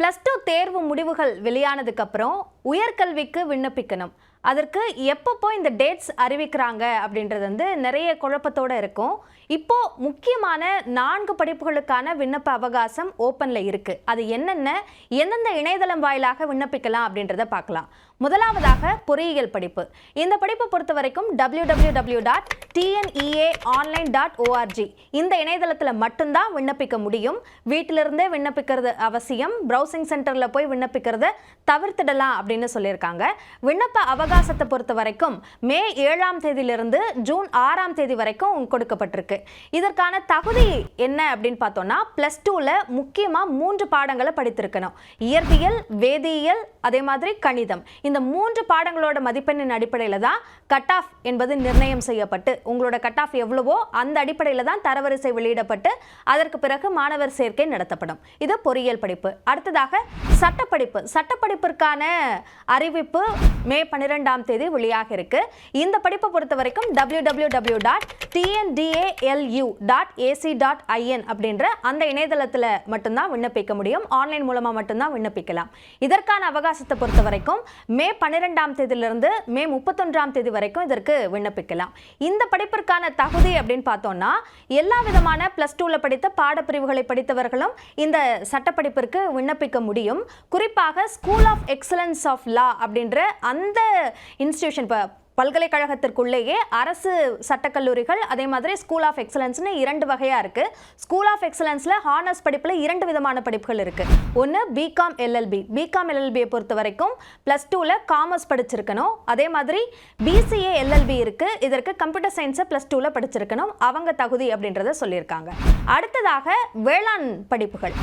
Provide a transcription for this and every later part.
+2 தேர்வு முடிவுகள் வெளியானதுக்கு அப்புறம் உயர்கல்விக்கு விண்ணப்பிக்கணும். அதற்கு எப்பப்போ இந்த டேட்ஸ் அறிவிக்கிறாங்க அப்படின்றது நிறைய குழப்பத்தோட இருக்கும். இப்போ முக்கியமான 4 படிப்புகளுக்கான விண்ணப்ப அவகாசம் ஓப்பன்ல இருக்கு. அது என்னென்ன, எந்தெந்த இணையதளம் வாயிலாக விண்ணப்பிக்கலாம் அப்படின்றத பார்க்கலாம். முதலாவதாக பொறியியல் படிப்பு. இந்த படிப்பை பொறுத்த வரைக்கும் www.tneaonline.org இந்த இணையதளத்தில் மட்டும்தான் விண்ணப்பிக்க முடியும். வீட்டிலிருந்தே விண்ணப்பிக்கிறது அவசியம். ப்ரௌசிங் சென்டர்ல போய் விண்ணப்பிக்கிறத தவிர்த்திடலாம் அப்படின்னு சொல்லியிருக்காங்க. விண்ணப்ப அவகாசத்தை பொறுத்த வரைக்கும் மே 7ஆம் தேதியிலிருந்து ஜூன் 6ஆம் தேதி வரைக்கும் கொடுக்கப்பட்டிருக்கு. இதற்கான தகுதி என்ன அப்படின்னு பார்த்தோம்னா +2ல முக்கியமா 3 பாடங்களை படித்திருக்கணும். இயற்பியல், வேதியியல், அதே மாதிரி கணிதம். இந்த 3 பாடங்களோட மதிப்பெண்ணின் அடிப்படையில் தான் கட் ஆஃப் என்பது நிர்ணயம் செய்யப்பட்டு உங்களோட கட் ஆஃப் எவ்வளவோ அந்த அடிப்படையில் தான் தரவரிசை வெளியிடப்பட்டு அதற்கு பிறகு மாணவர் சேர்க்கை நடத்தப்படும். இது பொறியியல் படிப்பு. அடுத்ததாக சட்டப்படிப்பு. சட்டப்படிப்பிற்கான அறிவிப்பு மே 12ஆம் தேதி வெளியாக இருக்கு. இந்த படிப்பை பொறுத்த வரைக்கும் www.tndalu.ac.in அப்படின்ற அந்த இணையதளத்தில் மட்டும்தான் விண்ணப்பிக்க முடியும். ஆன்லைன் மூலமாக மட்டும்தான் விண்ணப்பிக்கலாம். இதற்கான அவகாசத்தை பொறுத்த வரைக்கும் மே 12ஆம் தேதியிலிருந்து மே 31ஆம் தேதி வரைக்கும் இதற்கு விண்ணப்பிக்கலாம். இந்த படிப்பிற்கான தகுதி அப்படின்னு பார்த்தோம்னா எல்லா விதமான +2ல படித்த பாடப்பிரிவுகளை படித்தவர்களும் இந்த சட்டப்படிப்பிற்கு விண்ணப்பிக்க முடியும். குறிப்பாக school of excellence of law அப்படின்ற அந்த இன்ஸ்டிடியூஷன் பல்கலைக்கழகத்திற்குள்ளேயே அரசு சட்டக்கல்லூரிகள், அதே மாதிரி ஸ்கூல் ஆஃப் எக்ஸலன்ஸ்னு 2 வகையா இருக்கு. ஸ்கூல் ஆஃப் எக்ஸலன்ஸ்ல ஹானர்ஸ் படிப்புல 2 விதமான படிப்புகள் இருக்கு. ஒன்று பிகாம் எல்எல்பி. பிகாம் எல்எல்பியை பொறுத்த வரைக்கும் +2ல காமர்ஸ் படிச்சிருக்கணும். அதே மாதிரி பிசிஏ எல்எல்பி இருக்கு. இதற்கு கம்ப்யூட்டர் சயின்ஸை +2ல படிச்சிருக்கணும். அவங்க தகுதி அப்படின்றத சொல்லியிருக்காங்க. அடுத்ததாக வேளாண் படிப்புகள்.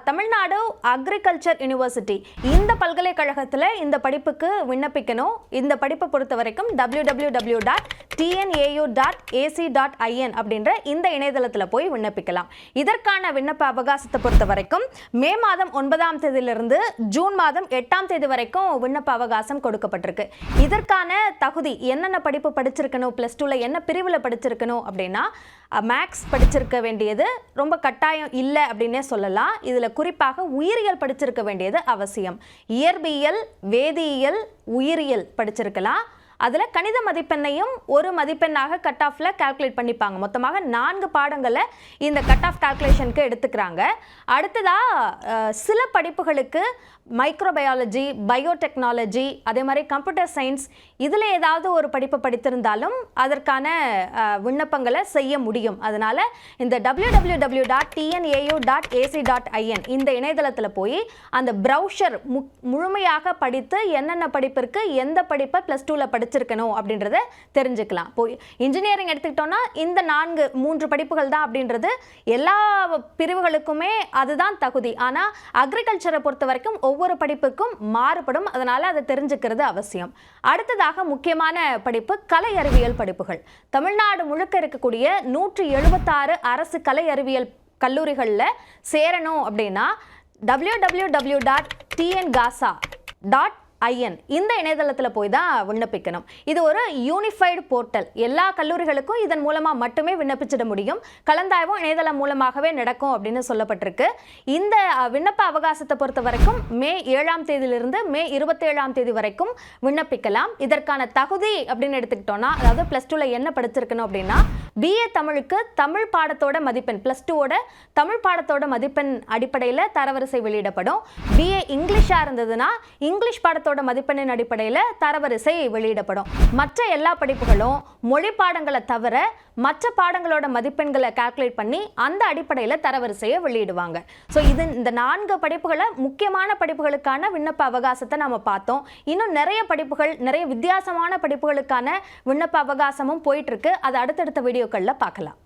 தமிழ்நாடு அக்ரிகல்ச்சர் யூனிவர்சிட்டி இந்த பல்கலைக்கழகத்தில் இந்த படிப்புக்கு விண்ணப்பிக்கணும். இந்த படிப்பை பொறுத்த வரைக்கும் www.tnau.ac.in அப்படின்ற இந்த இணையதளத்தில் போய் விண்ணப்பிக்கலாம். இதற்கான விண்ணப்ப அவகாசத்தை பொறுத்த வரைக்கும் மே மாதம் 9ஆம் தேதியிலிருந்து ஜூன் மாதம் 8ஆம் தேதி வரைக்கும் விண்ணப்ப அவகாசம் கொடுக்கப்பட்டிருக்கு. இதற்கான தகுதி என்னென்ன படிப்பு படிச்சிருக்கணும், +2ல என்ன பிரிவில் படிச்சிருக்கணும் அப்படின்னா மேக்ஸ் படிச்சிருக்க வேண்டியது ரொம்ப கட்டாயம் இல்லை அப்படின்னே சொல்லலாம். இதில் குறிப்பாக உயிரியல் படிச்சிருக்க வேண்டியது அவசியம். இயற்பியல், வேதியியல், உயிரியல் படிச்சிருக்கலாம். அதில் கணித மதிப்பெண்ணையும் ஒரு மதிப்பெண்ணாக கட் ஆஃபில் கால்குலேட் பண்ணிப்பாங்க. மொத்தமாக 4 பாடங்களை இந்த கட் ஆஃப் கால்குலேஷனுக்கு எடுத்துக்கிறாங்க. அடுத்ததாக சில படிப்புகளுக்கு மைக்ரோபயாலஜி, பயோடெக்னாலஜி, அதே மாதிரி கம்ப்யூட்டர் சயின்ஸ் இதில் ஏதாவது ஒரு படிப்பை படித்திருந்தாலும் அதற்கான விண்ணப்பங்களை செய்ய முடியும். அதனால் இந்த www.tnau.ac.in இந்த இணையதளத்தில் போய் அந்த ப்ரௌசர் முழுமையாக படித்து என்னென்ன படிப்பிற்கு எந்த படிப்பை +2ல படிச்சிருக்கணும் அப்படின்றத தெரிஞ்சுக்கலாம். போய் இன்ஜினியரிங் எடுத்துக்கிட்டோம்னா இந்த 3 படிப்புகள் தான் அப்படின்றது எல்லா பிரிவுகளுக்குமே அதுதான் தகுதி. ஆனால் அக்ரிகல்ச்சரை பொறுத்த வரைக்கும் ஒவ்வொரு படிப்புக்கும் மாறுபடும். அதனால அதை தெரிஞ்சுக்கிறது அவசியம். அடுத்ததாக முக்கியமான படிப்பு கலை அறிவியல் படிப்புகள். தமிழ்நாடு முழுக்க இருக்கக்கூடிய 176 அரசு கலை அறிவியல் கல்லூரிகளில் சேரணும் அப்படின்னா www.tngasa.in இந்த இணையதளத்தில் போய் தான் விண்ணப்பிக்கணும். இது ஒரு யூனிஃபைடு போர்ட்டல். எல்லா கல்லூரிகளுக்கும் இதன் மூலமாக மட்டுமே விண்ணப்பிச்சிட முடியும். கலந்தாய்வும் இணையதளம் மூலமாகவே நடக்கும் அப்படின்னு சொல்லப்பட்டிருக்கு. இந்த விண்ணப்ப அவகாசத்தை பொறுத்த வரைக்கும் மே 7ஆம் தேதியிலிருந்து மே 27ஆம் தேதி வரைக்கும் விண்ணப்பிக்கலாம். இதற்கான தகுதி அப்படின்னு எடுத்துக்கிட்டோம்னா அதாவது +2ல என்ன படிச்சிருக்கணும் அப்படின்னா பிஏ தமிழுக்கு தமிழ் பாடத்தோட மதிப்பெண் +2ஓட தமிழ் பாடத்தோட மதிப்பெண் அடிப்படையில் தரவரிசை வெளியிடப்படும். பிஏ இங்கிலீஷாக இருந்ததுன்னா இங்கிலீஷ் பாடத்தோட மதிப்பெண்ணின் அடிப்படையில் தரவரிசை வெளியிடப்படும். மற்ற எல்லா படிப்புகளும் மொழி பாடங்களை தவிர மற்ற பாடங்களோட மதிப்பெண்களை கால்குலேட் பண்ணி அந்த அடிப்படையில் தரவரிசையை வெளியிடுவாங்க. ஸோ இந்த 4 படிப்புகளை முக்கியமான படிப்புகளுக்கான விண்ணப்ப அவகாசத்தை நம்ம பார்த்தோம். இன்னும் நிறைய படிப்புகள், நிறைய வித்தியாசமான படிப்புகளுக்கான விண்ணப்ப அவகாசமும் போயிட்டு இருக்கு. அது அடுத்தடுத்த வீடியோக்களில் பார்க்கலாம்.